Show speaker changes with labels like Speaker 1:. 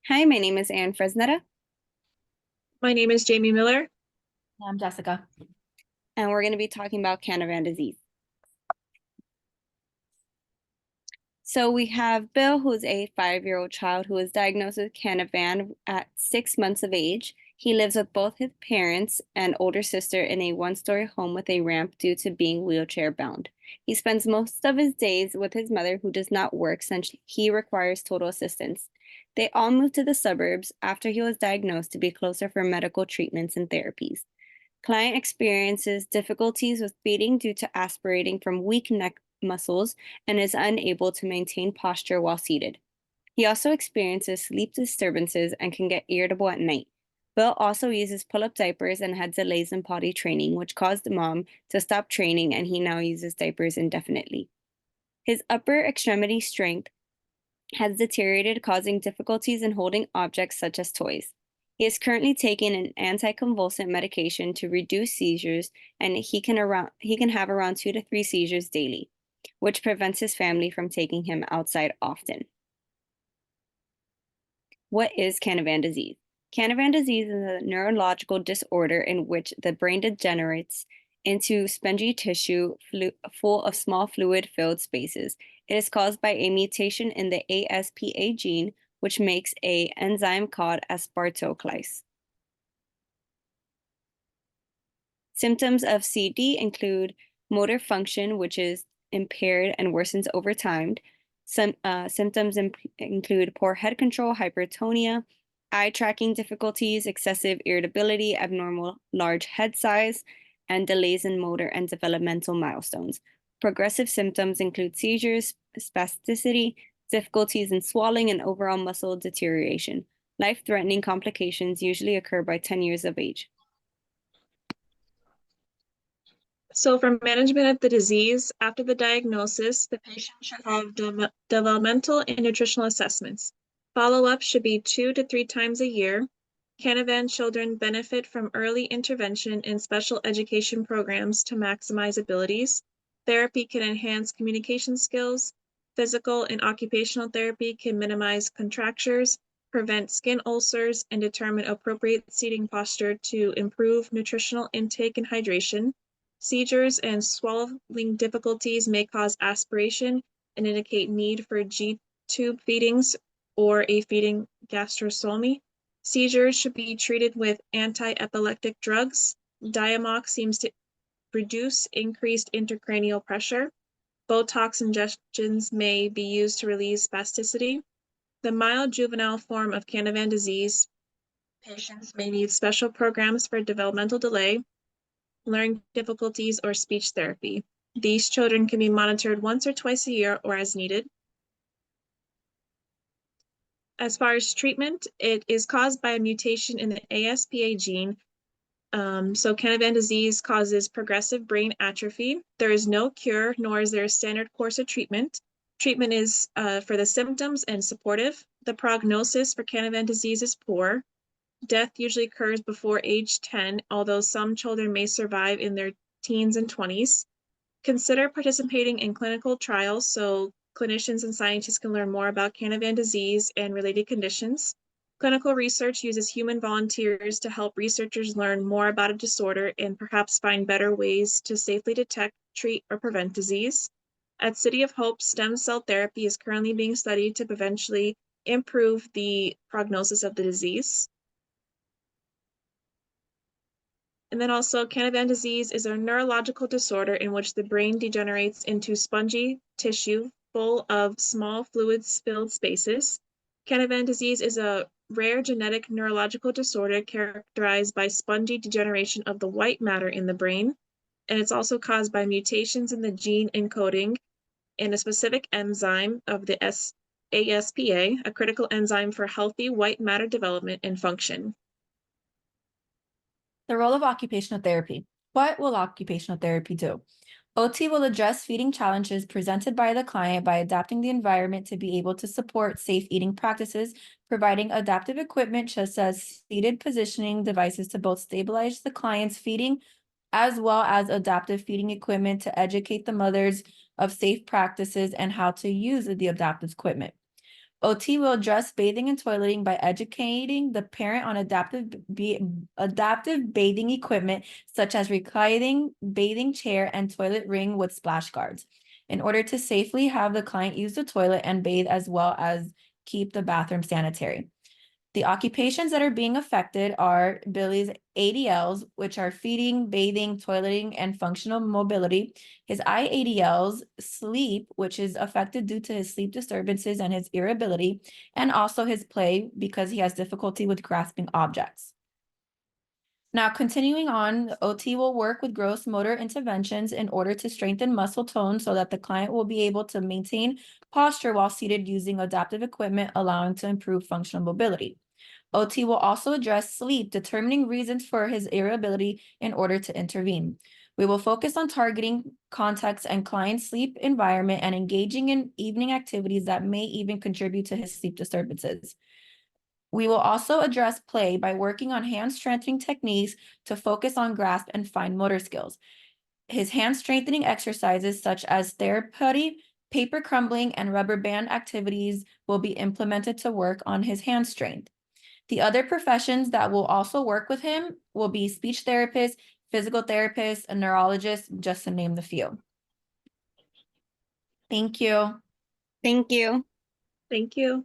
Speaker 1: Hi, my name is Anne Fresnetta,
Speaker 2: My name is Jamie Miller.
Speaker 3: I'm Jessica.
Speaker 1: and we're going to be talking about Canavan disease. So we have Bill, who's a 5-year-old child who was diagnosed with Canavan at 6 months of age. He lives with both his parents and older sister in a one-story home with a ramp due to being wheelchair bound. He spends most of his days with his mother, who does not work since he requires total assistance. They all moved to the suburbs after he was diagnosed to be closer for medical treatments and therapies. Client experiences difficulties with feeding due to aspirating from weak neck muscles and is unable to maintain posture while seated. He also experiences sleep disturbances and can get irritable at night. Bill also uses pull-up diapers and had delays in potty training, which caused mom to stop training, and he now uses diapers indefinitely. His upper extremity strength has deteriorated, causing difficulties in holding objects such as toys. He is currently taking an anticonvulsant medication to reduce seizures, and he can have around 2 to 3 seizures daily, which prevents his family from taking him outside often. What is Canavan disease? Canavan disease is a neurological disorder in which the brain degenerates into spongy tissue full of small fluid-filled spaces. It is caused by a mutation in the ASPA gene, which makes an enzyme called aspartoclase. Symptoms of CD include motor function, which is impaired and worsens over time. Some symptoms include poor head control, hypertonia, eye tracking difficulties, excessive irritability, abnormal large head size, and delays in motor and developmental milestones. Progressive symptoms include seizures, spasticity, difficulties in swallowing, and overall muscle deterioration. Life-threatening complications usually occur by 10 years of age.
Speaker 2: So for management of the disease, after the diagnosis, the patient should have developmental and nutritional assessments. Follow-up should be 2 to 3 times a year. Canavan children benefit from early intervention and special education programs to maximize abilities. Therapy can enhance communication skills. Physical and occupational therapy can minimize contractures, prevent skin ulcers, and determine appropriate seating posture to improve nutritional intake and hydration. Seizures and swallowing difficulties may cause aspiration and indicate need for G-tube feedings or a feeding gastrostomy. Seizures should be treated with anti-epileptic drugs. Diamox seems to reduce increased intracranial pressure. Botox injections may be used to relieve spasticity. The mild juvenile form of Canavan disease patients may need special programs for developmental delay, learning difficulties, or speech therapy. These children can be monitored once or twice a year or as needed. As far as treatment, it is caused by a mutation in the ASPA gene. So Canavan disease causes progressive brain atrophy. There is no cure, nor is there a standard course of treatment. Treatment is for the symptoms and supportive. The prognosis for Canavan disease is poor. Death usually occurs before age 10, although some children may survive in their teens and 20s. Consider participating in clinical trials so clinicians and scientists can learn more about Canavan disease and related conditions. Clinical research uses human volunteers to help researchers learn more about a disorder and perhaps find better ways to safely detect, treat, or prevent disease. At City of Hope, stem cell therapy is currently being studied to eventually improve the prognosis of the disease. And then also, Canavan disease is a neurological disorder in which the brain degenerates into spongy tissue full of small fluid-filled spaces. Canavan disease is a rare genetic neurological disorder characterized by spongy degeneration of the white matter in the brain, and it's also caused by mutations in the gene encoding in a specific enzyme of the ASPA, a critical enzyme for healthy white matter development and function.
Speaker 3: The role of occupational therapy. What will occupational therapy do? OT will address feeding challenges presented by the client by adapting the environment to be able to support safe eating practices, providing adaptive equipment such as seated positioning devices to both stabilize the client's feeding, as well as adaptive feeding equipment to educate the mothers of safe practices and how to use the adaptive equipment. OT will address bathing and toileting by educating the parent on adaptive bathing equipment such as reclining bathing chair and toilet ring with splash guards in order to safely have the client use the toilet and bathe as well as keep the bathroom sanitary. The occupations that are being affected are Billy's ADLs, which are feeding, bathing, toileting, and functional mobility. His IADLs, sleep, which is affected due to his sleep disturbances and his irritability, and also his play because he has difficulty with grasping objects. Now, continuing on, the OT will work with gross motor interventions in order to strengthen muscle tone so that the client will be able to maintain posture while seated using adaptive equipment, allowing to improve functional mobility. OT will also address sleep, determining reasons for his irritability in order to intervene. We will focus on targeting context and client sleep environment and engaging in evening activities that may even contribute to his sleep disturbances. We will also address play by working on hand strengthening techniques to focus on grasp and fine motor skills. His hand strengthening exercises such as therapy, paper crumbling, and rubber band activities will be implemented to work on his hand strength. The other professions that will also work with him will be speech therapists, physical therapists, and neurologists, just to name the few. Thank you.
Speaker 1: Thank you.
Speaker 2: Thank you.